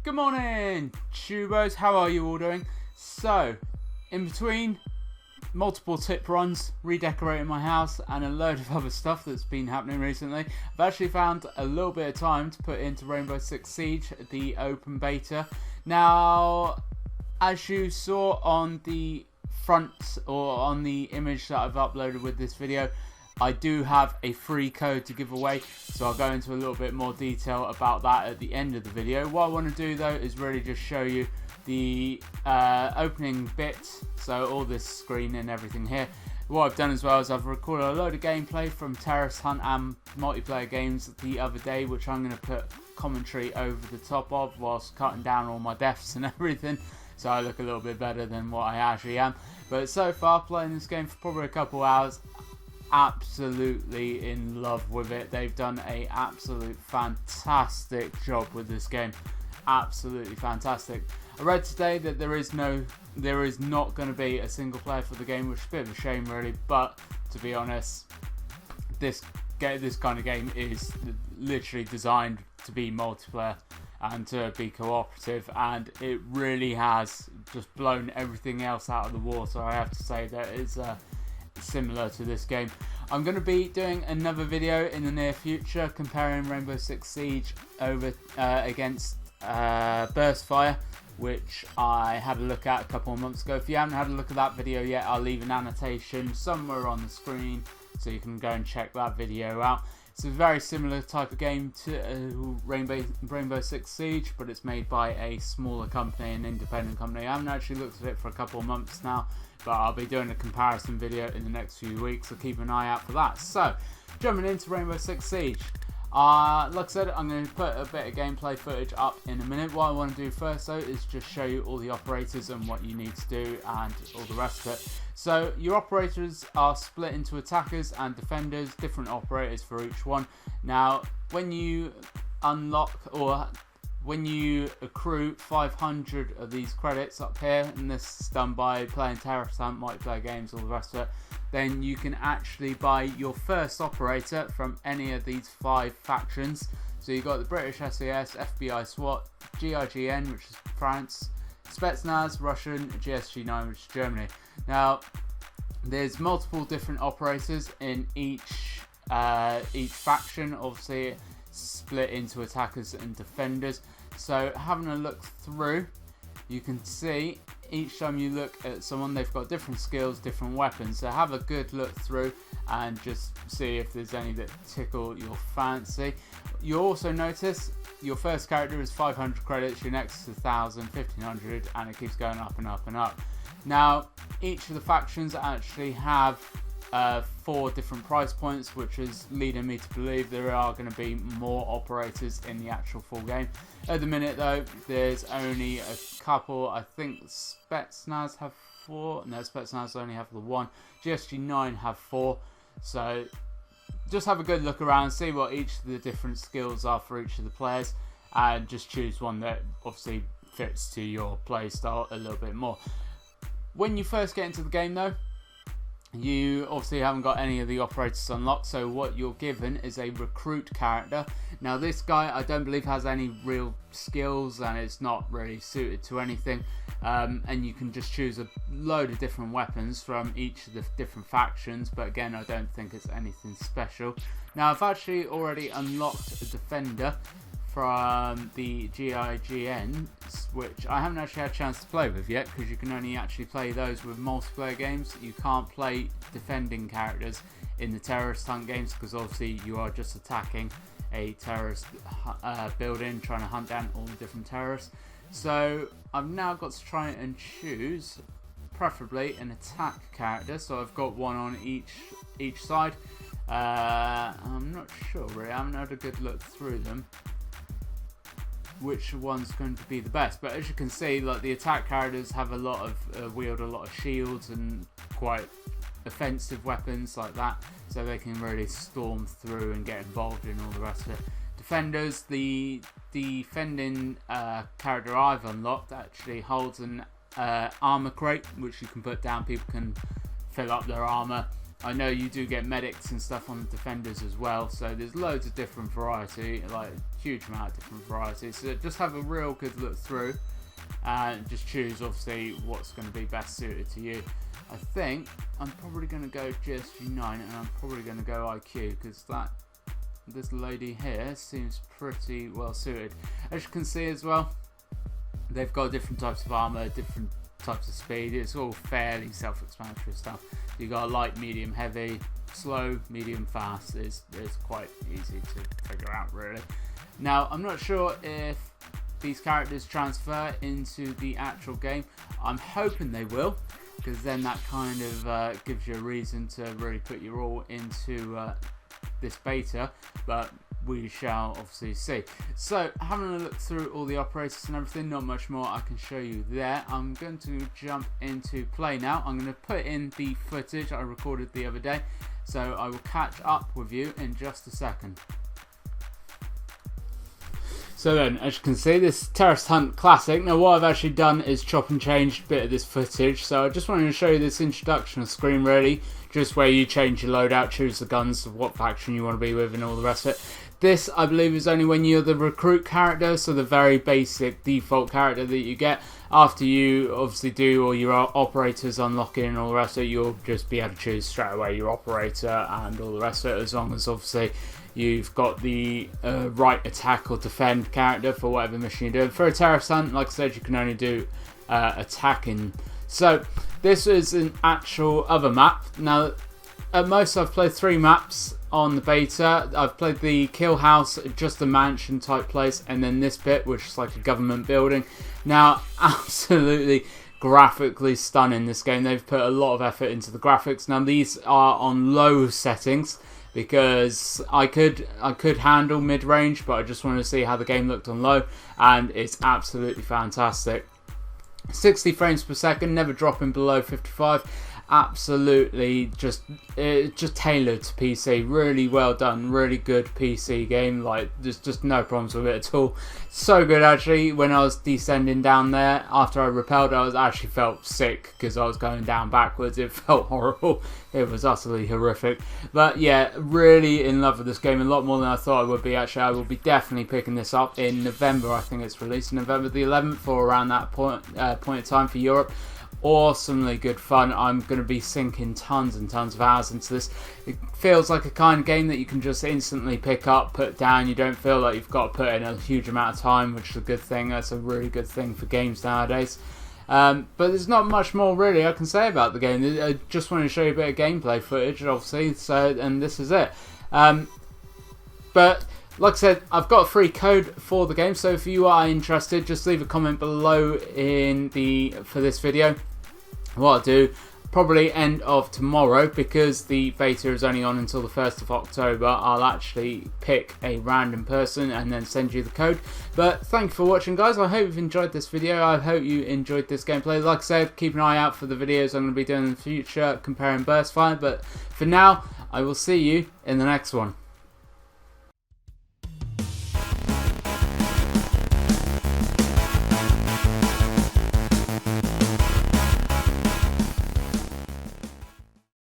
Good morning, tubos. How are you all doing? So, in between multiple tip runs, redecorating my house, and a load of other stuff that's been happening recently, I've actually found a little bit of time to put into Rainbow Six Siege, the open beta. Now, as you saw on the front or on the image that I've uploaded with this video, I do have a free code to give away, so I'll go into a little bit more detail about that at the end of the video. What I want to do though is really just show you the opening bit, so all this screen and everything here. What I've done as well is I've recorded a load of gameplay from Terrorist Hunt and multiplayer games the other day, which I'm going to put commentary over the top of whilst cutting down all my deaths and everything, so I look a little bit better than what I actually am. But so far, playing this game for probably a couple hours, absolutely in love with it. They've done a absolute fantastic job with this game. Absolutely fantastic. I read today that there is not going to be a single player for the game, which is a bit of a shame really, but to be honest, this kind of game is literally designed to be multiplayer and to be cooperative, and it really has just blown everything else out of the water. I have to say that it's similar to this game. I'm going to be doing another video in the near future comparing Rainbow Six Siege over against Burst Fire, which I had a look at a couple of months ago. If you haven't had a look at that video yet, I'll leave an annotation somewhere on the screen so you can go and check that video out. It's a very similar type of game to Rainbow Six Siege, but it's made by a smaller company, an independent company. I haven't actually looked at it for a couple of months now, but I'll be doing a comparison video in the next few weeks, so keep an eye out for that. So, jumping into Rainbow Six Siege. Like I said, I'm going to put a bit of gameplay footage up in a minute. What I want to do first though is just show you all the operators and what you need to do and all the rest of it. So your operators are split into attackers and defenders, different operators for each one. Now when you unlock or when you accrue 500 of these credits up here, and this is done by playing Terrorist Hunt, multiplayer games, all the rest of it, then you can actually buy your first operator from any of these 5 factions. So you've got the British SAS, FBI SWAT, GIGN, which is France, Spetsnaz, Russian, GSG9, which is Germany. Now, there's multiple different operators in each faction, obviously split into attackers and defenders. So having a look through, you can see each time you look at someone, they've got different skills, different weapons. So have a good look through and just see if there's any that tickle your fancy. You'll also notice your first character is 500 credits, your next is 1,000, 1,500, and it keeps going up and up and up. Now, each of the factions actually have 4 different price points, which is leading me to believe there are going to be more operators in the actual full game. At the minute though, there's only a couple. I think Spetsnaz have 4. No, Spetsnaz only have the 1. GSG9 have 4. So just have a good look around, see what each of the different skills are for each of the players, and just choose one that obviously fits to your play style a little bit more. When you first get into the game though, you obviously haven't got any of the operators unlocked, so what you're given is a recruit character. Now this guy I don't believe has any real skills, and it's not really suited to anything, and you can just choose a load of different weapons from each of the different factions, but again I don't think it's anything special. Now I've actually already unlocked a defender from the GIGN, which I haven't actually had a chance to play with yet, because you can only actually play those with multiplayer games. You can't play defending characters in the Terrorist Hunt games, because obviously you are just attacking a terrorist building, trying to hunt down all the different terrorists. So I've now got to try and choose preferably an attack character, so I've got one on each side. I'm not sure really, I haven't had a good look through them which one's going to be the best, but as you can see, like, the attack characters have a lot of wield a lot of shields and quite offensive weapons like that, so they can really storm through and get involved in all the rest of it. Defenders, the defending character I've unlocked actually holds an armor crate which you can put down. People can fill up their armor I know you do get medics and stuff on the defenders as well, so there's loads of different variety, like a huge amount of different variety. So just have a real good look through and just choose obviously what's going to be best suited to you. I think I'm probably going to go GSG9 and I'm probably going to go IQ because this lady here seems pretty well suited. As you can see as well, they've got different types of armor, different types of speed. It's all fairly self-explanatory stuff. You got light, medium, heavy, slow, medium, fast. It's quite easy to figure out really. Now I'm not sure if these characters transfer into the actual game. I'm hoping they will, because then that kind of gives you a reason to really put your all into this beta, but we shall obviously see. So having a look through all the operators and everything, not much more I can show you there. I'm going to jump into play now. I'm going to put in the footage I recorded the other day, so I will catch up with you in just a second. So then, as you can see, this Terrorist Hunt Classic. Now what I've actually done is chop and change a bit of this footage, so I just wanted to show you this introduction screen really, just where you change your loadout, choose the guns, what faction you want to be with and all the rest of it. This, I believe, is only when you're the recruit character, so the very basic default character that you get. After you obviously do all your operators unlocking and all the rest of it, you'll just be able to choose straight away your operator and all the rest of it, as long as obviously you've got the right attack or defend character for whatever mission you're doing. For a terrorist hunt, like I said, you can only do attacking. So this is an actual other map. Now at most I've played 3 maps on the beta. I've played the kill house, just a mansion type place, and then this bit which is like a government building. Now absolutely graphically stunning this game. They've put a lot of effort into the graphics. Now these are on low settings because I could handle mid-range, but I just wanted to see how the game looked on low, and it's absolutely fantastic. 60 frames per second, never dropping below 55. Absolutely just tailored to PC. Really well done, really good PC game. Like there's just no problems with it at all. So good actually. When I was descending down there after I repelled, I actually felt sick because I was going down backwards. It felt horrible. It was utterly horrific. But yeah, really in love with this game, a lot more than I thought I would be. Actually, I will be definitely picking this up in November. I think it's released November the 11th or around that point in time for Europe. Awesomely good fun. I'm going to be sinking tons and tons of hours into this. It feels like a kind of game that you can just instantly pick up, put down. You don't feel like you've got to put in a huge amount of time, which is a good thing. That's a really good thing for games nowadays. But there's not much more really I can say about the game. I just want to show you a bit of gameplay footage, obviously. and this is it. But like I said, I've got a free code for the game, so if you are interested, just leave a comment below for this video. What I'll do, probably end of tomorrow, because the beta is only on until the 1st of October, I'll actually pick a random person and then send you the code. But thank you for watching, guys. I hope you've enjoyed this video. I hope you enjoyed this gameplay. Like I said, keep an eye out for the videos I'm going to be doing in the future comparing burst fire. But for now, I will see you in the next one.